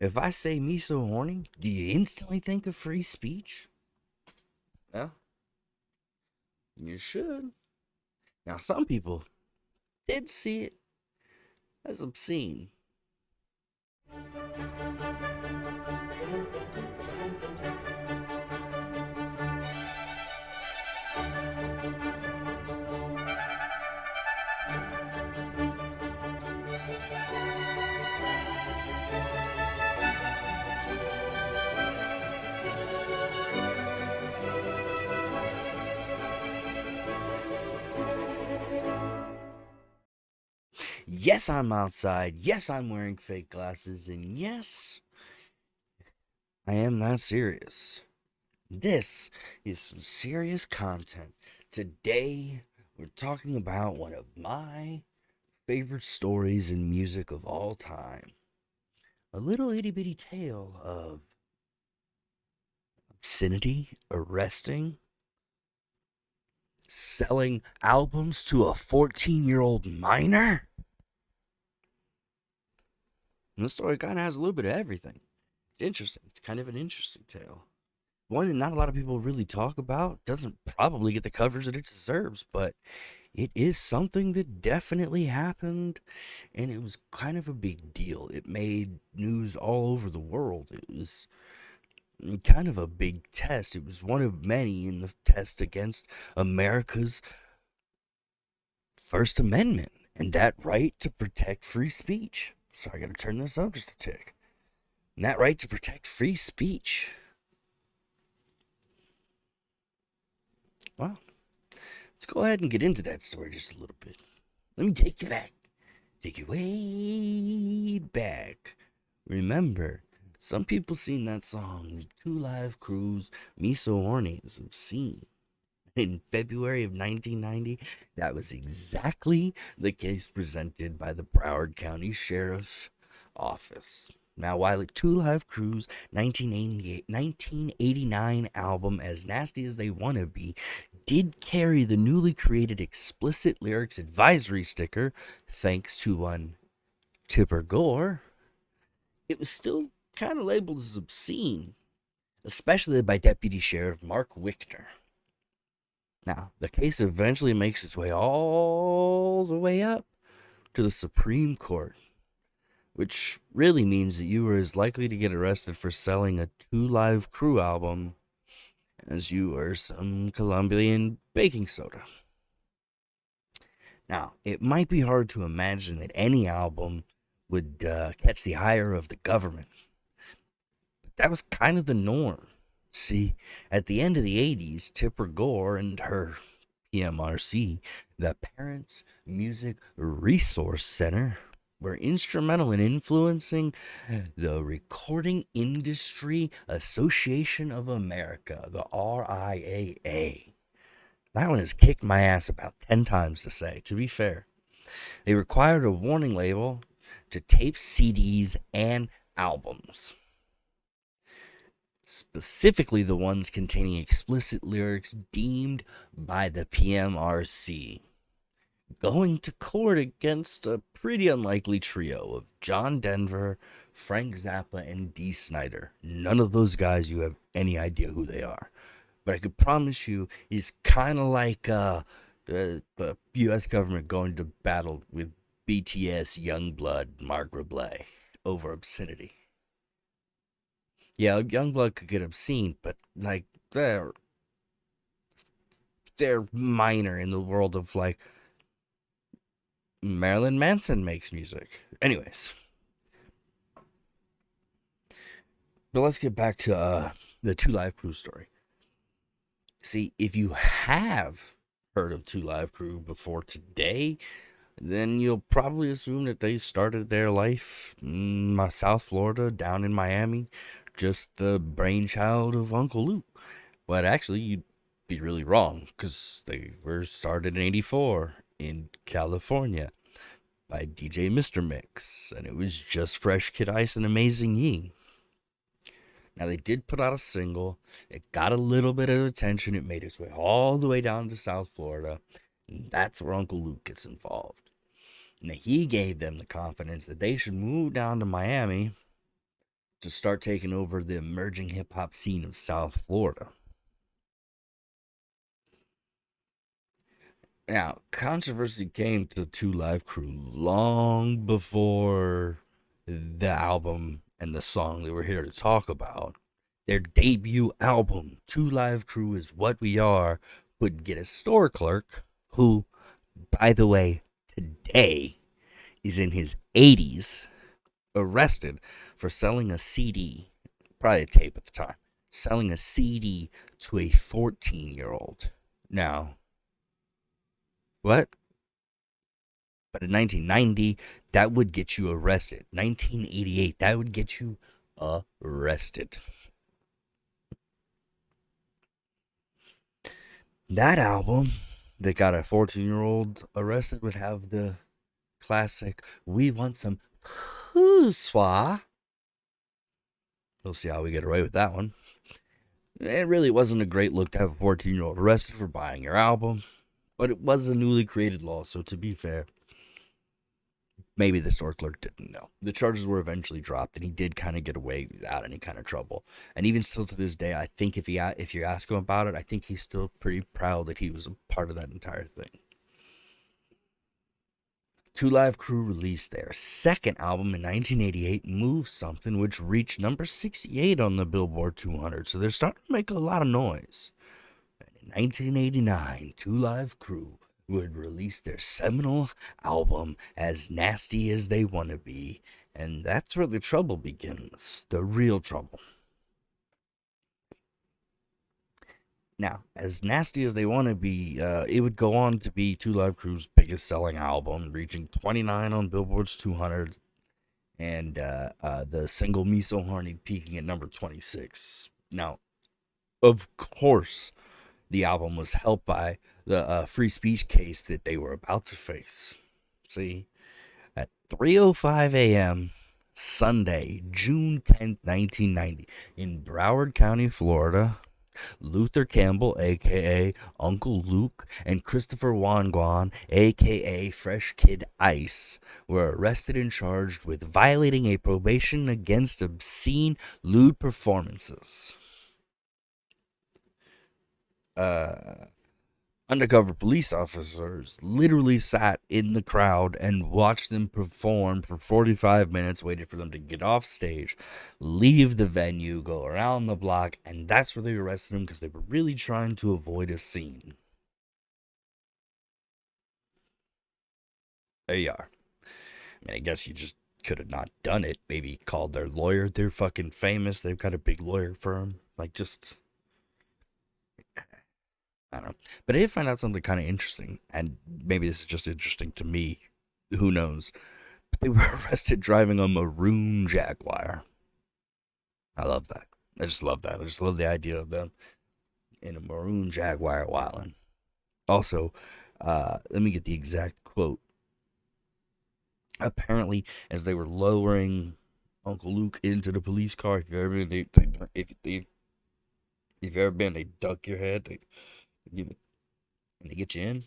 If I say me so horny, do you instantly think of free speech? Yeah, you should. Now, some people did see it as obscene. Yes, I'm outside. Yes, I'm wearing fake glasses. And yes, I am that serious. This is some serious content. Today, we're talking about one of my favorite stories in music of all time. A little itty bitty tale of obscenity, arresting, selling albums to a 14-year-old minor. And the story kind of has a little bit of everything. It's interesting. It's kind of an interesting tale. One that not a lot of people really talk about, doesn't probably get the coverage that it deserves, but it is something that definitely happened, and it was kind of a big deal. It made news all over the world. It was kind of a big test. It was one of many in the test against America's First Amendment and that right to protect free speech. So I gotta turn this up just a tick. And that right to protect free speech. Well, let's go ahead and get into that story just a little bit. Let me take you back. Take you way back. Remember, some people seen that song, Two Live Crews, Me So Horny, as obscene. In February of 1990, that was exactly the case presented by the Broward County Sheriff's Office. Now, while Two Live Crew's 1989 album, As Nasty as They Wanna Be, did carry the newly created explicit lyrics advisory sticker, thanks to one Tipper Gore, it was still kind of labeled as obscene, especially by Deputy Sheriff Mark Wickner. Now, the case eventually makes its way all the way up to the Supreme Court, which really means that you were as likely to get arrested for selling a Two Live Crew album as you were some Colombian baking soda. Now, it might be hard to imagine that any album would catch the ire of the government, but that was kind of the norm. See, at the end of the 80s, Tipper Gore and her PMRC, the Parents Music Resource Center, were instrumental in influencing the Recording Industry Association of America, the RIAA. That one has kicked my ass about 10 times to say, to be fair. They required a warning label to tape CDs and albums, specifically the ones containing explicit lyrics deemed by the PMRC. Going to court against a pretty unlikely trio of John Denver, Frank Zappa, and Dee Snider. None of those guys you have any idea who they are. But I could promise you, it's kind of like the U.S. government going to battle with BTS Youngblood Mark Reblay over obscenity. Yeah, Youngblood could get obscene, but like they're minor in the world of like Marilyn Manson makes music. Anyways, but let's get back to the Two Live Crew story. See, if you have heard of Two Live Crew before today, then you'll probably assume that they started their life in South Florida, down in Miami, just the brainchild of Uncle Luke. But actually, you'd be really wrong, because they were started in '84 in California by DJ Mr. Mix, and it was just Fresh Kid Ice and Amazing Yee. Now, they did put out a single. It got a little bit of attention. It made its way all the way down to South Florida. And that's where Uncle Luke gets involved. Now, he gave them the confidence that they should move down to Miami to start taking over the emerging hip hop scene of South Florida. Now, controversy came to the Two Live Crew long before the album and the song that we're here to talk about. Their debut album, Two Live Crew Is What We Are, would get a store clerk who, by the way, today is in his 80s, arrested for selling a CD, probably a tape at the time, selling a CD to a 14-year-old. Now, what? But in 1990, that would get you arrested. 1988, that would get you arrested. That album that got a 14-year-old arrested would have the classic, "We Want Some Pooswa." We'll see how we get away with that one. It really wasn't a great look to have a 14-year-old arrested for buying your album, but it was a newly created law, so to be fair, maybe the store clerk didn't know. The charges were eventually dropped, and he did kind of get away without any kind of trouble. And even still to this day, I think if you ask him about it, I think he's still pretty proud that he was a part of that entire thing. Two Live Crew released their second album in 1988, Move Something, which reached number 68 on the Billboard 200. So they're starting to make a lot of noise. And in 1989, Two Live Crew would release their seminal album, As Nasty as They Wanna Be. And that's where the trouble begins. The real trouble. Now, As Nasty as They Want to Be, it would go on to be Two Live Crew's biggest selling album, reaching 29 on Billboard's 200, and the single Me So Horny peaking at number 26. Now, of course, the album was helped by the free speech case that they were about to face. See, at 3:05 a.m., Sunday, June 10th, 1990, in Broward County, Florida, Luther Campbell, a.k.a. Uncle Luke, and Christopher Wanguan, a.k.a. Fresh Kid Ice, were arrested and charged with violating a prohibition against obscene, lewd performances. Undercover police officers literally sat in the crowd and watched them perform for 45 minutes, waited for them to get off stage, leave the venue, go around the block, and that's where they arrested them because they were really trying to avoid a scene. There you are. I mean, I guess you just could have not done it. Maybe called their lawyer. They're fucking famous. They've got a big lawyer firm. Like, just... I don't know. But I did find out something kind of interesting, and maybe this is just interesting to me. Who knows? But they were arrested driving a maroon Jaguar. I love that. I just love that. I just love the idea of them in a maroon Jaguar wilding. Also, let me get the exact quote. Apparently, as they were lowering Uncle Luke into the police car, if you've ever been, they duck your head. And they get you in.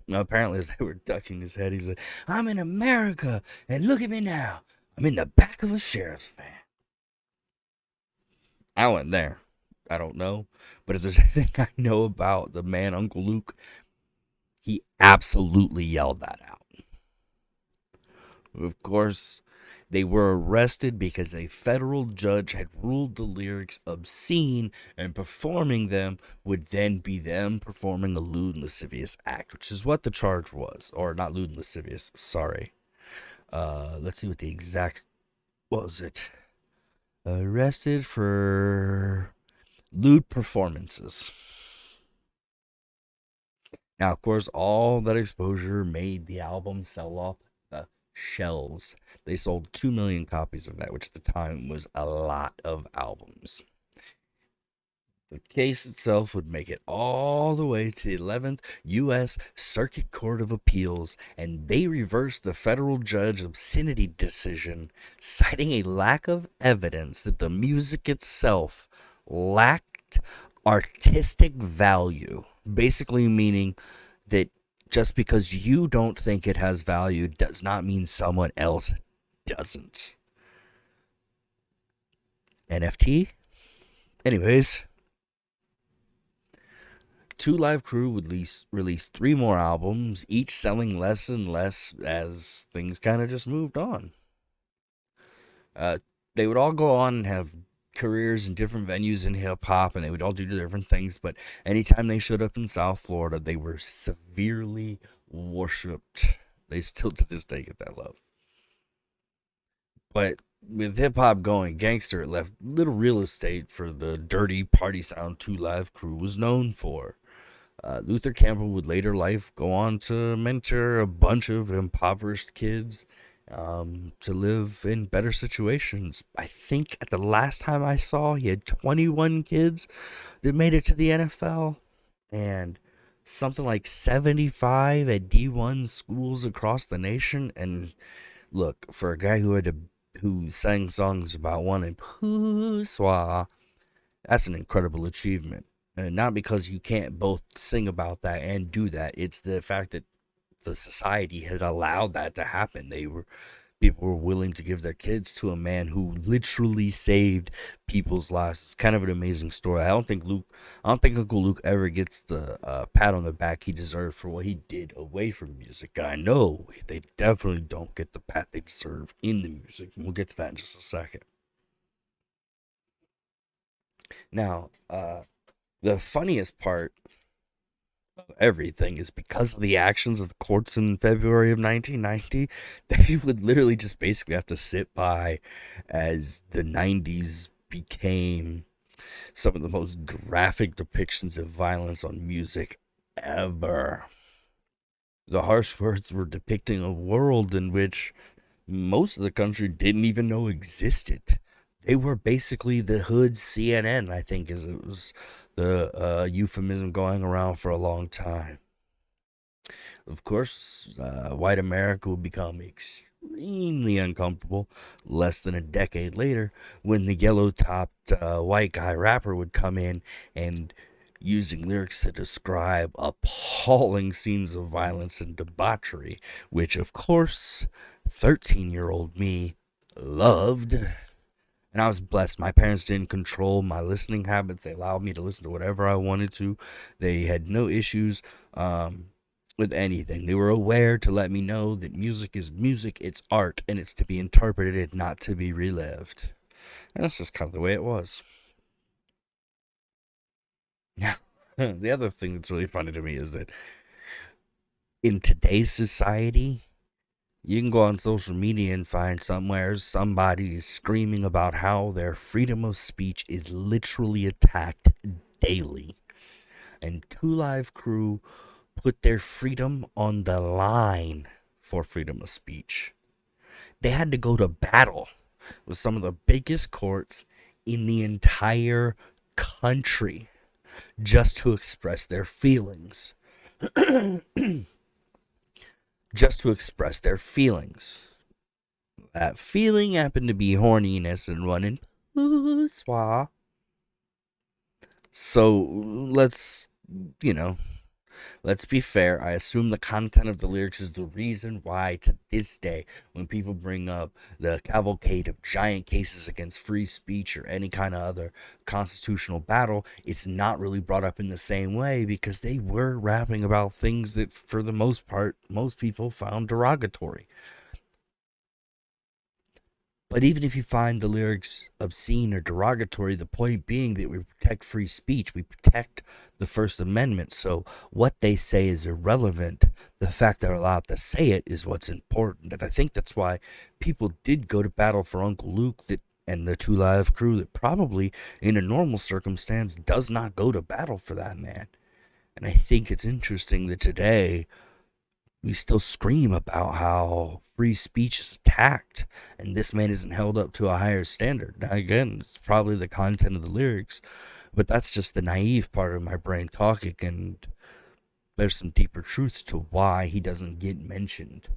Now, apparently, as they were ducking his head, he's like, "I'm in America, and look at me now. I'm in the back of a sheriff's van." I went there. I don't know. But if there's anything I know about the man, Uncle Luke, he absolutely yelled that out. Of course, they were arrested because a federal judge had ruled the lyrics obscene, and performing them would then be them performing a lewd and lascivious act, which is what the charge was. Or not lewd and lascivious, sorry. Let's see what the exact... What was it? Arrested for lewd performances. Now, of course, all that exposure made the album sell off the shelves. They sold 2 million copies of that, which at the time was a lot of albums. The case itself would make it all the way to the 11th U.S. Circuit Court of Appeals, and they reversed the federal judge's obscenity decision, citing a lack of evidence that the music itself lacked artistic value. Basically meaning that just because you don't think it has value does not mean someone else doesn't. NFT. Anyways, Two Live Crew would release three more albums, each selling less and less as things kind of just moved on. Uh, they would all go on and have careers in different venues in hip hop, and they would all do different things. But anytime they showed up in South Florida, they were severely worshipped. They still to this day get that love. But with hip hop going gangster, it left little real estate for the dirty party sound Two Live Crew was known for. Luther Campbell would later life go on to mentor a bunch of impoverished kids to live in better situations. I think at the last time I saw, he had 21 kids that made it to the NFL and something like 75 at D1 schools across the nation. And look, for a guy who sang songs about wanting poussoir, that's an incredible achievement. And not because you can't both sing about that and do that. It's the fact that the society had allowed that to happen. People were willing to give their kids to a man who literally saved people's lives. It's kind of an amazing story. I don't think Uncle Luke ever gets the pat on the back he deserved for what he did away from music. And I know they definitely don't get the pat they deserve in the music. And we'll get to that in just a second. Now, the funniest part of everything is because of the actions of the courts in February of 1990, they would literally just basically have to sit by as the 90s became some of the most graphic depictions of violence on music ever. The harsh words were depicting a world in which most of the country didn't even know existed. They were basically the hood CNN, I think, as it was the euphemism going around for a long time. Of course, white America would become extremely uncomfortable less than a decade later when the yellow topped white guy rapper would come in and using lyrics to describe appalling scenes of violence and debauchery, which, of course, 13-year-old me loved. And I was blessed. My parents didn't control my listening habits. They allowed me to listen to whatever I wanted to. They had no issues with anything. They were aware to let me know that music is music, it's art, and it's to be interpreted, not to be relived. And that's just kind of the way it was. Now, the other thing that's really funny to me is that in today's society, you can go on social media and find somewhere somebody is screaming about how their freedom of speech is literally attacked daily. And Two Live Crew put their freedom on the line for freedom of speech. They had to go to battle with some of the biggest courts in the entire country just to express their feelings. Just to express their feelings. That feeling happened to be horniness and running. So you know, let's be fair. I assume the content of the lyrics is the reason why, to this day, when people bring up the cavalcade of giant cases against free speech or any kind of other constitutional battle, it's not really brought up in the same way because they were rapping about things that, for the most part, most people found derogatory. But even if you find the lyrics obscene or derogatory, the point being that we protect free speech, we protect the First Amendment. So what they say is irrelevant. The fact they're allowed to say it is what's important. And I think that's why people did go to battle for Uncle Luke and the Two Live Crew that probably, in a normal circumstance, does not go to battle for that man. And I think it's interesting that today we still scream about how free speech is attacked and this man isn't held up to a higher standard. Now, again, it's probably the content of the lyrics, but that's just the naive part of my brain talking, and there's some deeper truths to why he doesn't get mentioned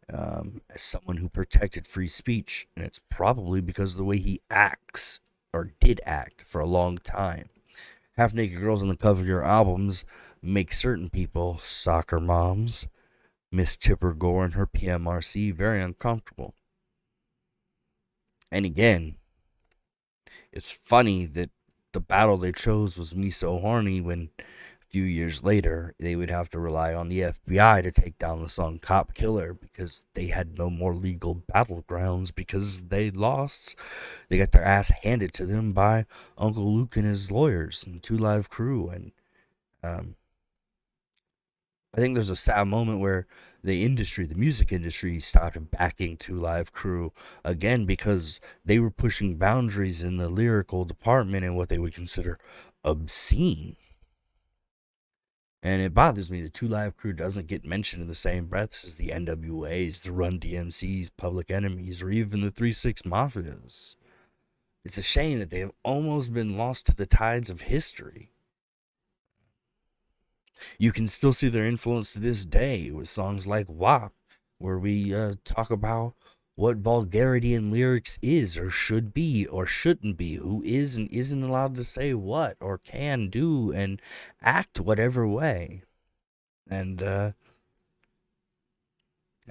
as someone who protected free speech, and it's probably because of the way he acts or did act for a long time. Half naked girls on the cover of your albums make certain people, soccer moms, Miss Tipper Gore and her PMRC, very uncomfortable. And again, It's funny that the battle they chose was Me So Horny when a few years later they would have to rely on the FBI to take down the song Cop Killer because they had no more legal battlegrounds because they lost. They got their ass handed to them by Uncle Luke and his lawyers and Two Live Crew. And um, I think there's a sad moment where the music industry, stopped backing Two Live Crew again because they were pushing boundaries in the lyrical department and what they would consider obscene. And it bothers me that Two Live Crew doesn't get mentioned in the same breaths as the NWAs, the Run DMCs, Public Enemies, or even the 3-6 Mafias. It's a shame that they have almost been lost to the tides of history. You can still see their influence to this day with songs like WAP, where we talk about what vulgarity in lyrics is or should be or shouldn't be, who is and isn't allowed to say what or can do and act whatever way. And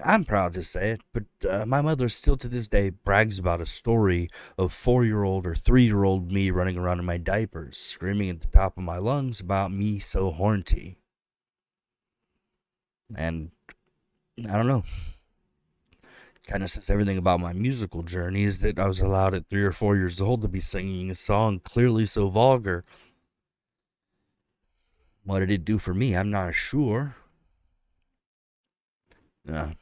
I'm proud to say it, but my mother still to this day brags about a story of 4-year-old or 3-year-old me running around in my diapers, screaming at the top of my lungs about me so horny. And I don't know. Kind of says everything about my musical journey is that I was allowed at 3 or 4 years old to be singing a song clearly so vulgar. What did it do for me? I'm not sure. I'm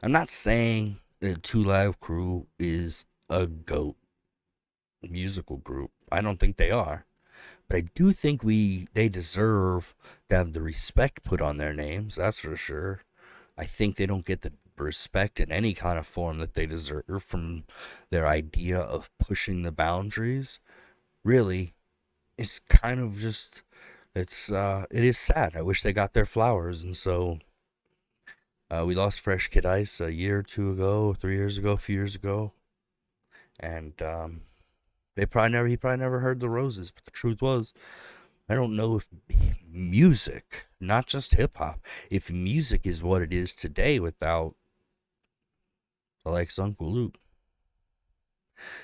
not saying that Two Live Crew is a GOAT musical group. I don't think they are. But I do think they deserve to have the respect put on their names, that's for sure. I think they don't get the respect in any kind of form that they deserve from their idea of pushing the boundaries. Really, it's kind of just it is sad. I wish they got their flowers, and so we lost Fresh Kid Ice a year or two ago, 3 years ago, a few years ago, and he probably never heard the roses. But the truth was, I don't know if music, not just hip hop, if music is what it is today without the likes of Uncle Luke.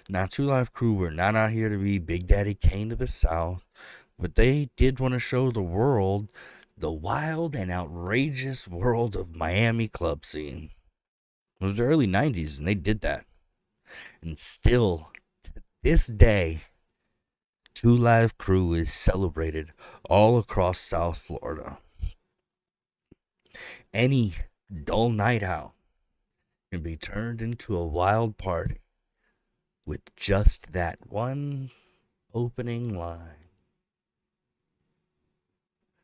Now, Two Live Crew were not out here to be Big Daddy Kane to the South, but they did want to show the world the wild and outrageous world of Miami club scene. It was the early 90s, and they did that. And still, to this day, Two Live Crew is celebrated all across South Florida. Any dull night out can be turned into a wild party with just that one opening line.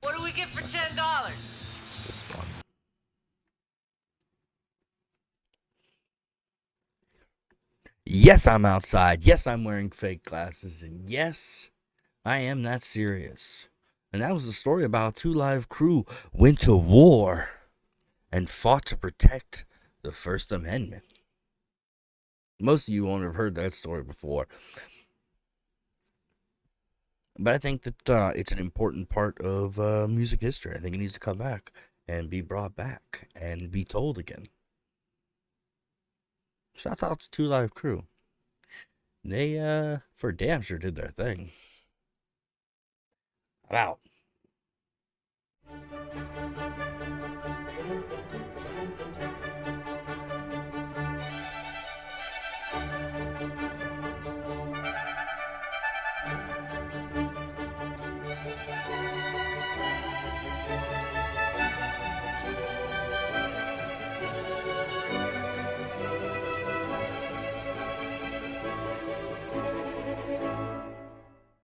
What do we get for $10? Just one. Yes, I'm outside. Yes, I'm wearing fake glasses. And yes, I am that serious. And that was the story about Two Live Crew went to war and fought to protect the First Amendment. Most of you won't have heard that story before. But I think that it's an important part of music history. I think it needs to come back and be brought back and be told again. Shouts out to Two Live Crew. They, for damn sure, did their thing. I'm out.